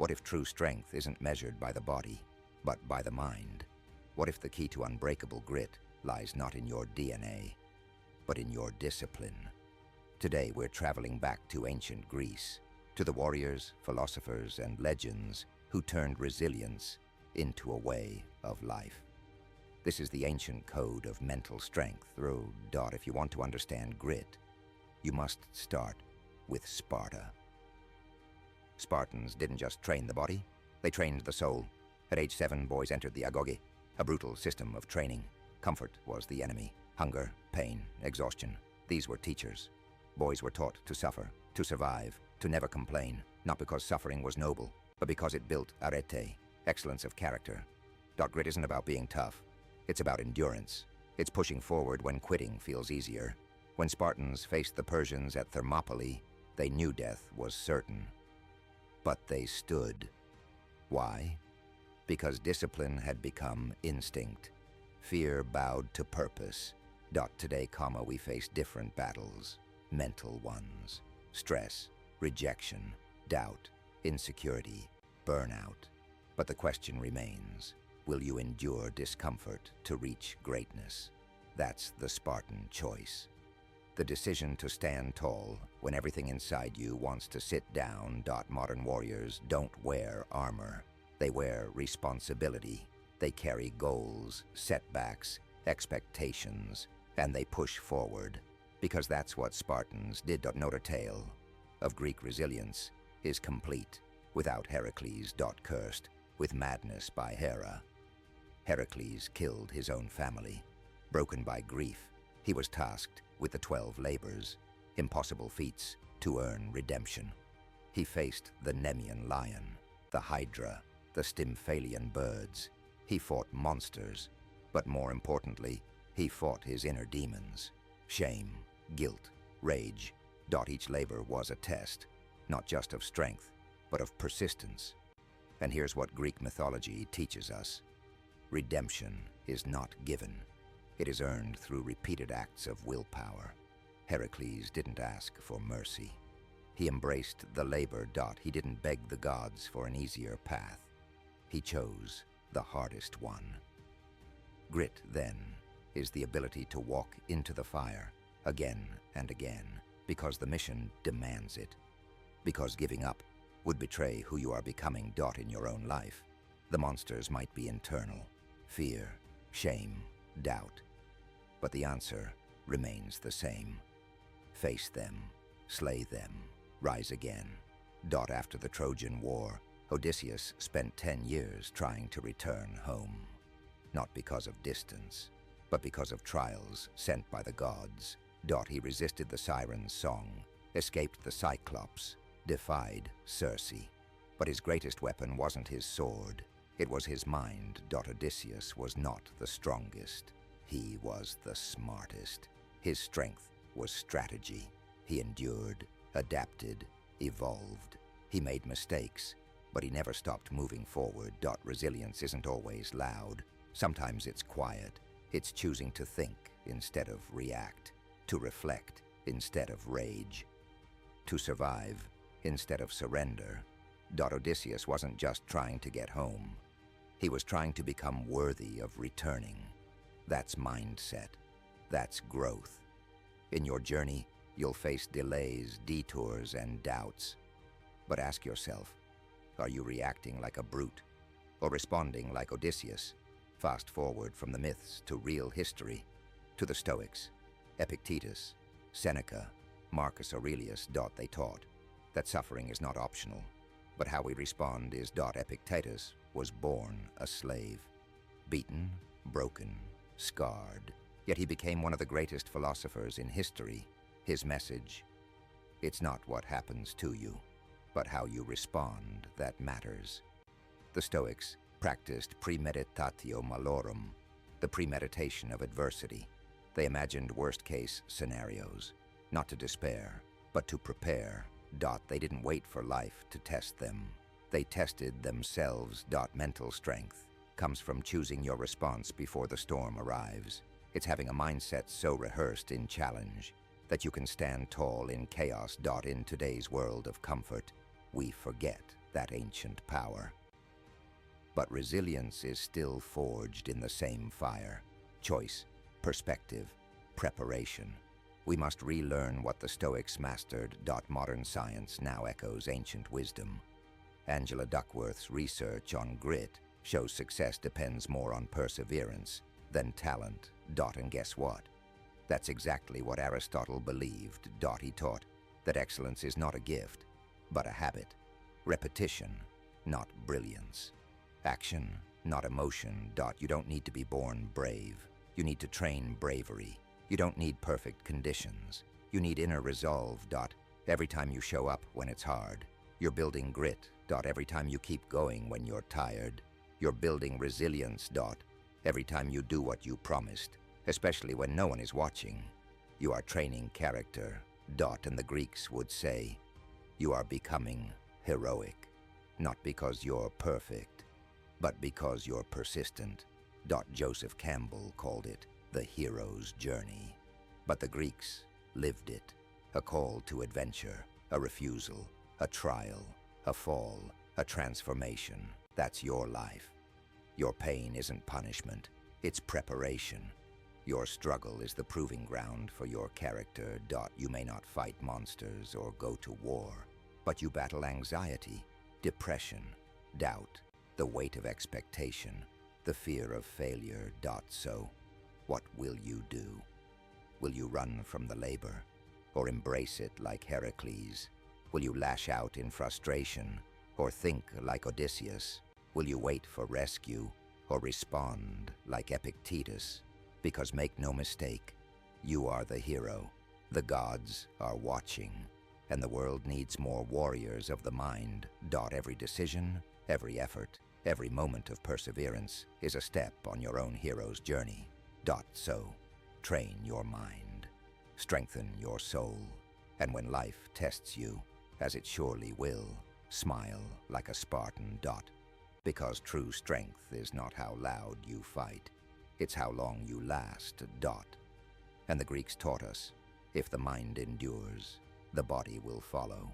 What if true strength isn't measured by the body, but by the mind? What if the key to unbreakable grit lies not in your DNA, but in your discipline? Today we're traveling back to ancient Greece, to the warriors, philosophers, and legends who turned resilience into a way of life. This is the ancient code of mental strength. If you want to understand grit, you must start with Sparta. Spartans didn't just train the body, they trained the soul. At age 7, boys entered the agoge, a brutal system of training. Comfort was the enemy. Hunger, pain, exhaustion. These were teachers. Boys were taught to suffer, to survive, to never complain, not because suffering was noble, but because it built arete, excellence of character. Grit isn't about being tough. It's about endurance. It's pushing forward when quitting feels easier. When Spartans faced the Persians at Thermopylae, they knew death was certain. But they stood. Why? Because discipline had become instinct. Fear bowed to purpose. Today, we face different battles. Mental ones. Stress, rejection, doubt, insecurity, burnout. But the question remains, will you endure discomfort to reach greatness? That's the Spartan choice. The decision to stand tall when everything inside you wants to sit down. Modern warriors don't wear armor. They wear responsibility. They carry goals, setbacks, expectations, and they push forward. Because that's what Spartans did. Note a tale of Greek resilience is complete without Heracles. Cursed with madness by Hera. Heracles killed his own family. Broken by grief, he was tasked with the 12 labors, impossible feats to earn redemption. He faced the Nemean lion, the Hydra, the Stymphalian birds. He fought monsters, but more importantly, he fought his inner demons. Shame, guilt, rage. Each labor was a test, not just of strength, but of persistence. And here's what Greek mythology teaches us. Redemption is not given. It is earned through repeated acts of willpower. Heracles didn't ask for mercy. He embraced the labor. He didn't beg the gods for an easier path. He chose the hardest one. Grit, then, is the ability to walk into the fire again and again because the mission demands it. Because giving up would betray who you are becoming. In your own life, the monsters might be internal. Fear, shame, doubt. But the answer remains the same. Face them, slay them, rise again. After the Trojan War, Odysseus spent 10 years trying to return home. Not because of distance, but because of trials sent by the gods. He resisted the siren's song, escaped the Cyclops, defied Circe. But his greatest weapon wasn't his sword. It was his mind. Odysseus was not the strongest. He was the smartest. His strength was strategy. He endured, adapted, evolved. He made mistakes, but he never stopped moving forward. Resilience isn't always loud. Sometimes it's quiet. It's choosing to think instead of react, to reflect instead of rage, to survive instead of surrender. Odysseus wasn't just trying to get home. He was trying to become worthy of returning. That's mindset. That's growth. In your journey, you'll face delays, detours, and doubts. But ask yourself, are you reacting like a brute or responding like Odysseus? Fast forward from the myths to real history, to the Stoics, Epictetus, Seneca, Marcus Aurelius. They taught that suffering is not optional, but how we respond is. Epictetus was born a slave, beaten, broken, scarred, yet he became one of the greatest philosophers in history. His message, it's not what happens to you, but how you respond that matters. The Stoics practiced premeditatio malorum, the premeditation of adversity. They imagined worst-case scenarios, not to despair, but to prepare. They didn't wait for life to test them. They tested themselves. Mental strength comes from choosing your response before the storm arrives. It's having a mindset so rehearsed in challenge that you can stand tall in chaos. In today's world of comfort, we forget that ancient power. But resilience is still forged in the same fire. Choice, perspective, preparation. We must relearn what the Stoics mastered. Modern science now echoes ancient wisdom. Angela Duckworth's research on grit shows success depends more on perseverance than talent. And guess what? That's exactly what Aristotle believed. He taught that excellence is not a gift, but a habit. Repetition, not brilliance. Action, not emotion. You don't need to be born brave. You need to train bravery. You don't need perfect conditions. You need inner resolve. Every time you show up when it's hard, you're building grit. Every time you keep going when you're tired, you're building resilience. Every time you do what you promised, especially when no one is watching, you are training character. And the Greeks would say, you are becoming heroic, not because you're perfect, but because you're persistent. Joseph Campbell called it the hero's journey. But the Greeks lived it, a call to adventure, a refusal, a trial, a fall, a transformation. That's your life. Your pain isn't punishment, it's preparation. Your struggle is the proving ground for your character. You may not fight monsters or go to war, but you battle anxiety, depression, doubt, the weight of expectation, the fear of failure. So, what will you do? Will you run from the labor, or embrace it like Heracles? Will you lash out in frustration, or think like Odysseus? Will you wait for rescue, or respond like Epictetus? Because make no mistake, you are the hero. The gods are watching, and the world needs more warriors of the mind. Every decision, every effort, every moment of perseverance is a step on your own hero's journey. So, train your mind, strengthen your soul, and when life tests you, as it surely will, smile like a Spartan. Because true strength is not how loud you fight, it's how long you last. And the Greeks taught us, if the mind endures, the body will follow.